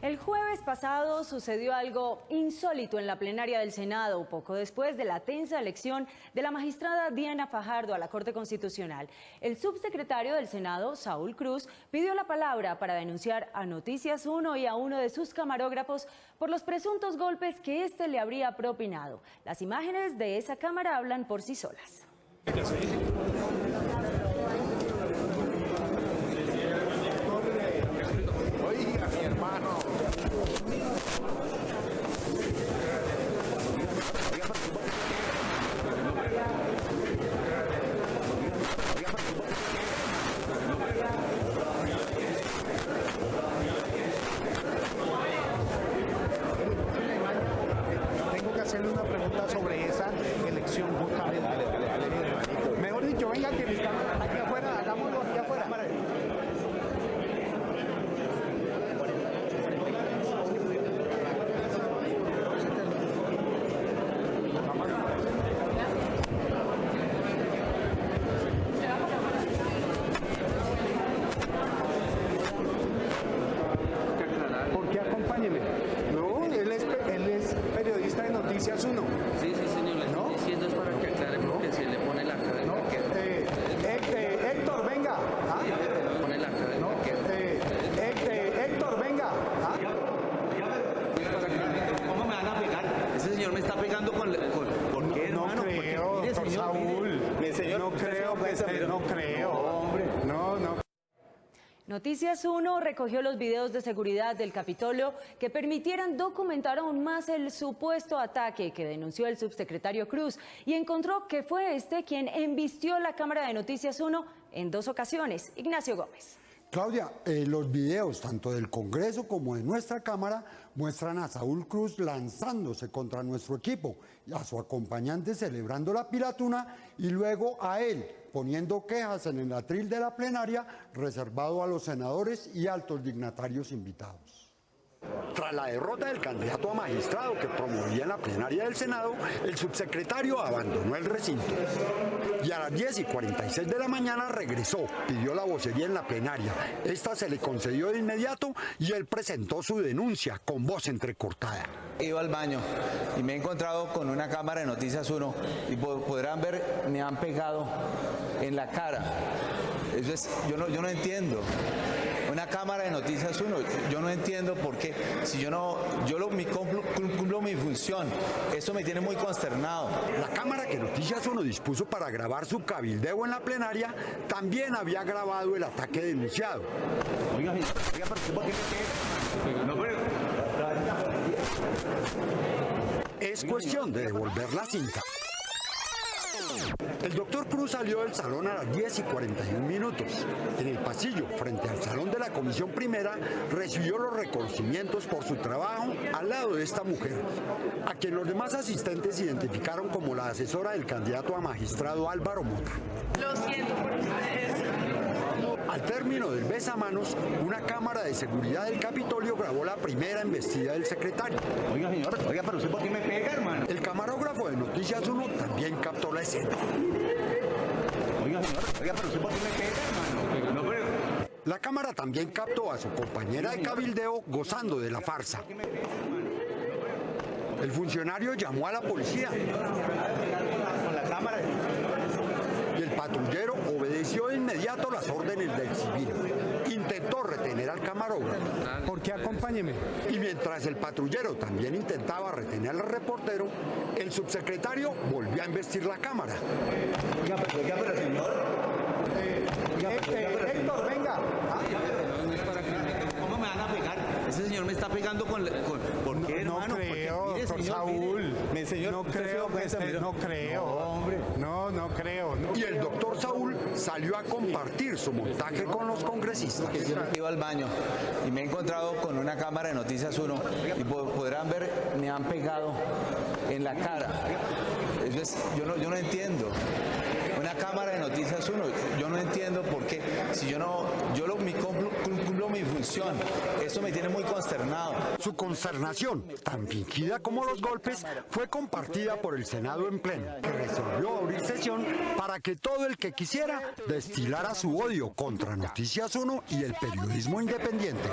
El jueves pasado sucedió algo insólito en la plenaria del Senado, poco después de la tensa elección de la magistrada Diana Fajardo a la Corte Constitucional. El subsecretario del Senado, Saúl Cruz, pidió la palabra para denunciar a Noticias 1 y a uno de sus camarógrafos por los presuntos golpes que éste le habría propinado. Las imágenes de esa cámara hablan por sí solas. Oiga, mi hermano. Tengo que hacerle una pregunta sobre esa elección justamente. Mejor dicho, venga que mi cámara aquí afuera, hagámoslo aquí afuera. ¿Por qué acompáñeme? No, él es periodista de Noticias 1. Sí, señor, le estoy diciendo es para que aclare porque se le pone la cadena. No, Héctor, venga. ¿Ah? Le pone la cadena. Héctor, venga. ¿Ah? ¿Cómo me van a pegar? Ese señor me está pegando con ¿por qué, hermano? No creo, Mire, doctor señor, Saúl. mire, señor, No creo que esté, no creo. hombre. No. Noticias 1 recogió los videos de seguridad del Capitolio que permitieran documentar aún más el supuesto ataque que denunció el subsecretario Cruz y encontró que fue este quien embistió la cámara de Noticias 1 en 2 ocasiones. Ignacio Gómez. Claudia, los videos tanto del Congreso como de nuestra Cámara muestran a Saúl Cruz lanzándose contra nuestro equipo, a su acompañante celebrando la pilatuna y luego a él poniendo quejas en el atril de la plenaria reservado a los senadores y altos dignatarios invitados. Tras la derrota del candidato a magistrado que promovía en la plenaria del Senado, el subsecretario abandonó el recinto. Y a las 10:46 de la mañana regresó, pidió la vocería en la plenaria. Esta se le concedió de inmediato y él presentó su denuncia con voz entrecortada. Iba al baño y me he encontrado con una cámara de Noticias 1 y podrán ver, me han pegado en la cara. Eso es, yo no entiendo. Una cámara de Noticias 1, yo no entiendo por qué, si cumplo mi función, esto me tiene muy consternado. La cámara que Noticias 1 dispuso para grabar su cabildeo en la plenaria también había grabado el ataque denunciado. Es cuestión de devolver la cinta. El doctor Cruz salió del salón a las 10:41. En el pasillo, frente al salón de la Comisión Primera, recibió los reconocimientos por su trabajo al lado de esta mujer, a quien los demás asistentes identificaron como la asesora del candidato a magistrado Álvaro Mota. Lo siento por ustedes. Al término del besamanos, una cámara de seguridad del Capitolio grabó la primera embestida del secretario. Oiga, señor, pero ¿usted por qué me pega, hermano? El camarógrafo de Noticias 1 también captó la escena. Oiga, señor, pero ¿usted por qué me pega, hermano? No, pero... La cámara también captó a su compañera de cabildeo gozando de la farsa. El funcionario llamó a la policía. Con la cámara. Y el patrullero obedeció de inmediato las órdenes del civil. Intentó retener al camarógrafo. ¿Por qué acompáñeme? Y mientras el patrullero también intentaba retener al reportero, el subsecretario volvió a embestir la cámara. Héctor, venga. ¿Cómo me van a pegar? Ese señor me está pegando con ¿por qué, hermano? No creo, Mire, doctor señor, Saúl. mire, señor, No usted se creo dio que cuenta, esté, mire. no creo. No, hombre. No creo. Y el doctor Saúl salió a compartir su montaje con los congresistas. Iba al baño y me he encontrado con una cámara de Noticias 1 y podrán ver, me han pegado en la cara. Eso es, yo no entiendo. Una cámara de Noticias 1, yo no entiendo por qué, si cumplo mi función, eso me tiene muy consternado. Su consternación, tan fingida como los golpes, fue compartida por el Senado en pleno, que resolvió abrir sesión para que todo el que quisiera destilara su odio contra Noticias 1 y el periodismo independiente.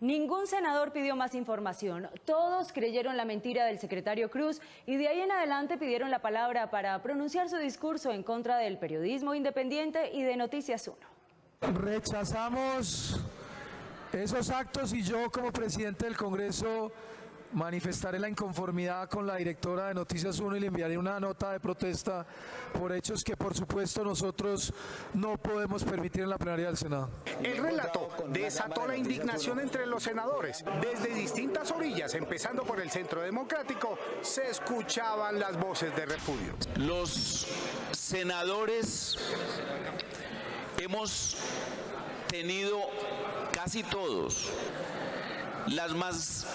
Ningún senador pidió más información. Todos creyeron la mentira del secretario Cruz y de ahí en adelante pidieron la palabra para pronunciar su discurso en contra del periodismo independiente y de Noticias 1. Rechazamos esos actos y yo, como presidente del Congreso, manifestaré la inconformidad con la directora de Noticias 1 y le enviaré una nota de protesta por hechos que, por supuesto, nosotros no podemos permitir en la plenaria del Senado. El relato desató la indignación entre los senadores. Desde distintas orillas, empezando por el Centro Democrático, se escuchaban las voces de repudio. Los senadores hemos tenido casi todos las más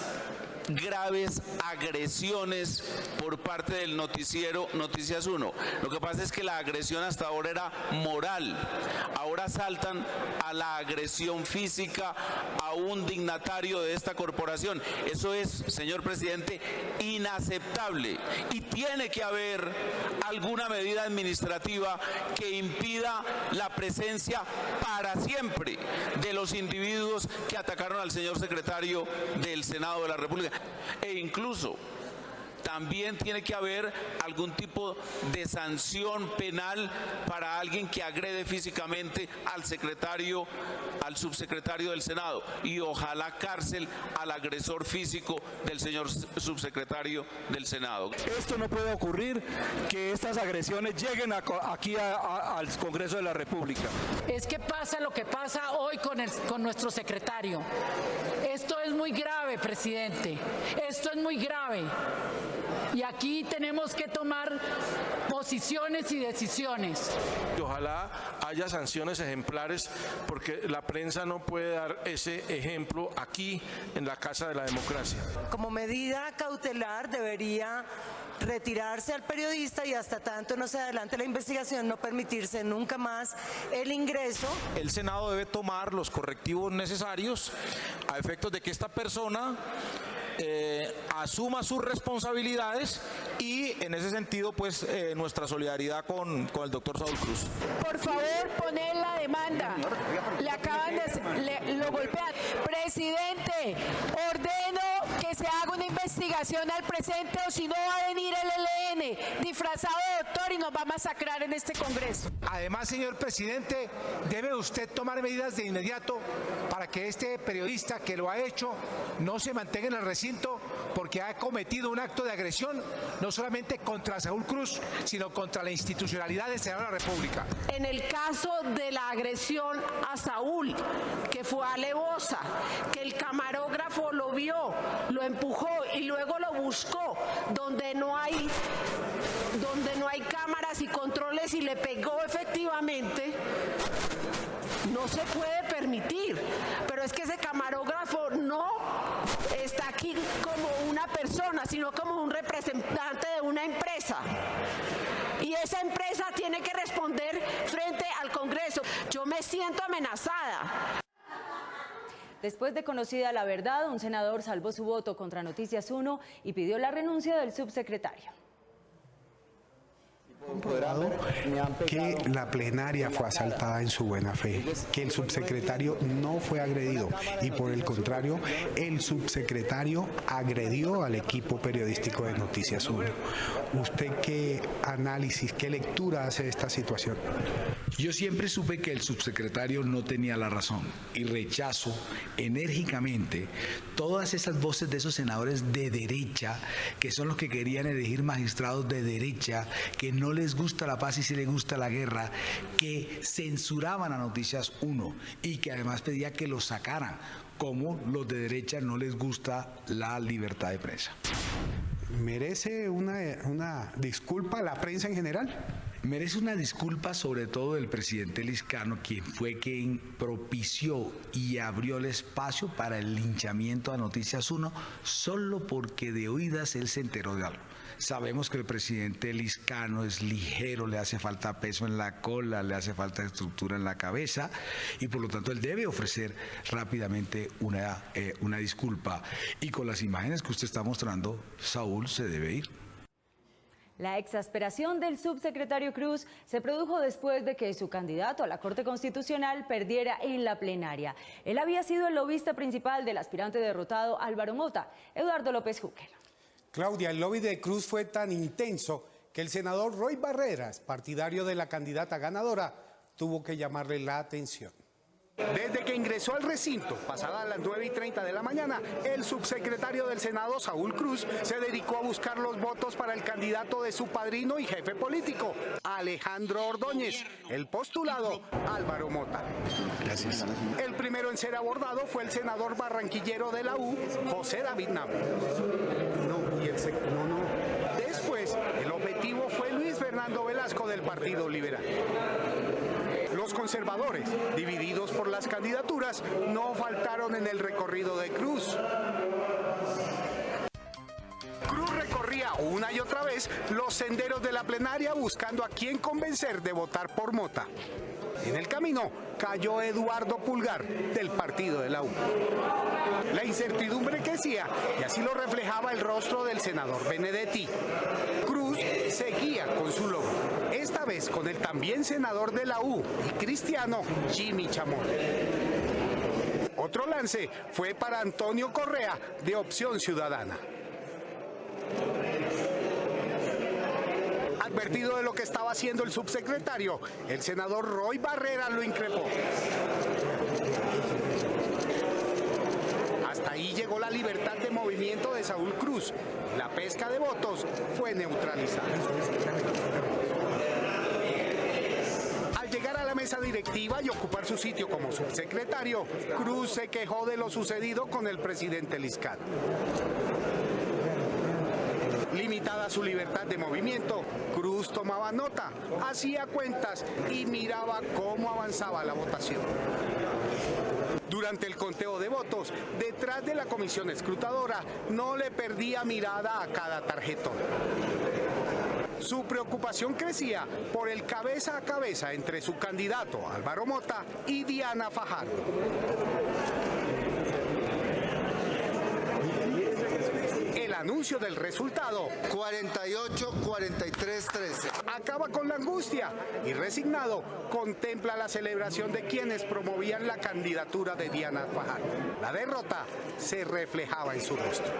graves agresiones por parte del noticiero Noticias 1. Lo que pasa es que la agresión hasta ahora era moral. Ahora saltan a la agresión física a un dignatario de esta corporación. Eso es, señor presidente, inaceptable. Y tiene que haber alguna medida administrativa que impida la presencia para siempre de los individuos que atacaron al señor secretario del Senado de la República. E incluso también tiene que haber algún tipo de sanción penal para alguien que agrede físicamente al secretario, al subsecretario del Senado, y ojalá cárcel al agresor físico del señor subsecretario del Senado. Esto no puede ocurrir, que estas agresiones lleguen aquí al Congreso de la República. Es que pasa lo que pasa hoy con nuestro secretario. Esto es muy grave, presidente. Esto es muy grave. Y aquí tenemos que tomar posiciones y decisiones. Ojalá haya sanciones ejemplares, porque la prensa no puede dar ese ejemplo aquí en la Casa de la Democracia. Como medida cautelar debería retirarse al periodista y hasta tanto no se adelante la investigación, no permitirse nunca más el ingreso. El Senado debe tomar los correctivos necesarios a efectos de que esta persona asuma sus responsabilidades, y en ese sentido pues nuestra solidaridad con el doctor Saúl Cruz. Por favor, poner la demanda. Le acaban lo golpean. Presidente, ordeno que se haga una investigación al presente, o si no va a venir el ELN disfrazado de doctor y nos va a masacrar en este Congreso. Además, señor presidente, debe usted tomar medidas de inmediato para que este periodista que lo ha hecho no se mantenga en el recinto, porque ha cometido un acto de agresión no solamente contra Saúl Cruz, sino contra la institucionalidad del Senado de la República. En el caso de la agresión a Saúl, que fue alevosa, que el camarógrafo lo vio, lo empujó y luego lo buscó donde no hay cámaras y controles y le pegó efectivamente, no se puede permitir. Pero es que ese camarógrafo no está aquí como una persona, sino como un representante de una empresa. Y esa empresa tiene que responder frente al Congreso. Yo me siento amenazada. Después de conocida la verdad, un senador salvó su voto contra Noticias 1 y pidió la renuncia del subsecretario. Comprobado que la plenaria fue asaltada en su buena fe, que el subsecretario no fue agredido y por el contrario, el subsecretario agredió al equipo periodístico de Noticias 1. ¿Usted qué análisis, qué lectura hace de esta situación? Yo siempre supe que el subsecretario no tenía la razón y rechazo enérgicamente todas esas voces de esos senadores de derecha, que son los que querían elegir magistrados de derecha, que no les gusta la paz y sí les gusta la guerra, que censuraban a Noticias 1 y que además pedía que los sacaran, como los de derecha no les gusta la libertad de prensa. ¿Merece una disculpa a la prensa en general? Merece una disculpa sobre todo del presidente Liscano, quien fue quien propició y abrió el espacio para el linchamiento a Noticias 1, solo porque de oídas él se enteró de algo. Sabemos que el presidente Liscano es ligero, le hace falta peso en la cola, le hace falta estructura en la cabeza, y por lo tanto él debe ofrecer rápidamente una disculpa. Y con las imágenes que usted está mostrando, Saúl se debe ir. La exasperación del subsecretario Cruz se produjo después de que su candidato a la Corte Constitucional perdiera en la plenaria. Él había sido el lobista principal del aspirante derrotado Álvaro Mota. Eduardo López Júquer. Claudia, el lobby de Cruz fue tan intenso que el senador Roy Barreras, partidario de la candidata ganadora, tuvo que llamarle la atención. Desde que ingresó al recinto, pasadas las 9:30 de la mañana, el subsecretario del Senado, Saúl Cruz, se dedicó a buscar los votos para el candidato de su padrino y jefe político, Alejandro Ordóñez, el postulado Álvaro Mota. Gracias. El primero en ser abordado fue el senador barranquillero de la U, José David Nava. Después, el objetivo fue Luis Fernando Velasco del Partido Liberal. Los conservadores, divididos por las candidaturas, no faltaron en el recorrido de Cruz. Cruz recorría una y otra vez los senderos de la plenaria buscando a quién convencer de votar por Mota. En el camino cayó Eduardo Pulgar, del partido de la U. La incertidumbre crecía y así lo reflejaba el rostro del senador Benedetti. Cruz seguía con su logo, esta vez con el también senador de la U y cristiano Jimmy Chamorro. Otro lance fue para Antonio Correa, de Opción Ciudadana. Advertido de lo que estaba haciendo el subsecretario, el senador Roy Barreras lo increpó. Hasta ahí llegó la libertad de movimiento de Saúl Cruz. La pesca de votos fue neutralizada. Al llegar a la mesa directiva y ocupar su sitio como subsecretario, Cruz se quejó de lo sucedido con el presidente Liscano. Limitada su libertad de movimiento, Cruz tomaba nota, hacía cuentas y miraba cómo avanzaba la votación. Durante el conteo de votos, detrás de la comisión escrutadora, no le perdía mirada a cada tarjetón. Su preocupación crecía por el cabeza a cabeza entre su candidato Álvaro Mota y Diana Fajardo. El anuncio del resultado 48-43-13 acaba con la angustia y resignado contempla la celebración de quienes promovían la candidatura de Diana Fajardo. La derrota se reflejaba en su rostro.